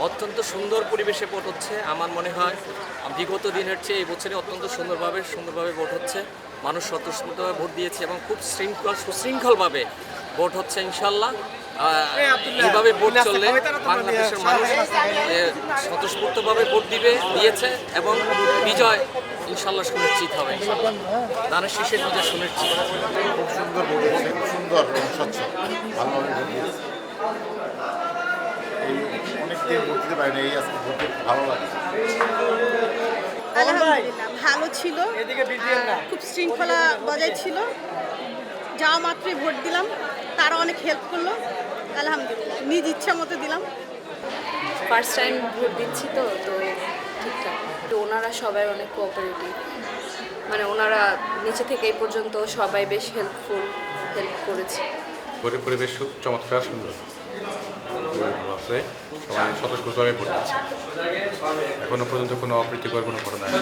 অত্যন্ত সুন্দর পরিবেশে ভোট হচ্ছে। আমার মনে হয় বিগত দিনের চেয়ে এই বছরে অত্যন্ত সুন্দরভাবে ভোট হচ্ছে। মানুষ স্বতঃস্ফূর্তভাবে ভোট দিয়েছে এবং খুব সুশৃঙ্খলভাবে ভোট হচ্ছে ইনশাল্লাহ। এইভাবে ভোট চললে বাংলাদেশের মানুষ স্বতঃস্ফূর্তভাবে ভোট দিয়েছে এবং বিজয় ইনশাল্লাহ সুনিশ্চিত হবে। ধানের শীষের বিজয় সুনিশ্চিত। খুব সুন্দর ভোট হয়েছে, খুব সুন্দর এবং স্বচ্ছ, ভালোভাবে ভোট দিয়েছে। এই অনেকদিন ভোট দিতে পারি না, এই আজকে ভোট দিতে ভালো লাগে। আলহামদুলিল্লাহ ভালো ছিল, খুব শৃঙ্খলা বজায় ছিল। যাওয়া মাত্রই ভোট দিলাম, তারা অনেক হেল্প করলো। আলহামদুলিল্লাহ নিজ ইচ্ছা মতো দিলাম। ফার্স্ট টাইম ভোট দিচ্ছি তো ঠিকঠাক। তো ওনারা সবাই অনেক কোঅপারেটিভ, মানে ওনারা নিচে থেকে এই পর্যন্ত সবাই বেশ হেল্প করেছে। ভোটের পরিবেশ খুব চমৎকার, সুন্দর আছে, সবাই স্বতঃস্ফূর্তভাবে ভোট দিচ্ছে। এখনো পর্যন্ত কোনো অপ্রীতিকর কোনো ঘটনা নেই।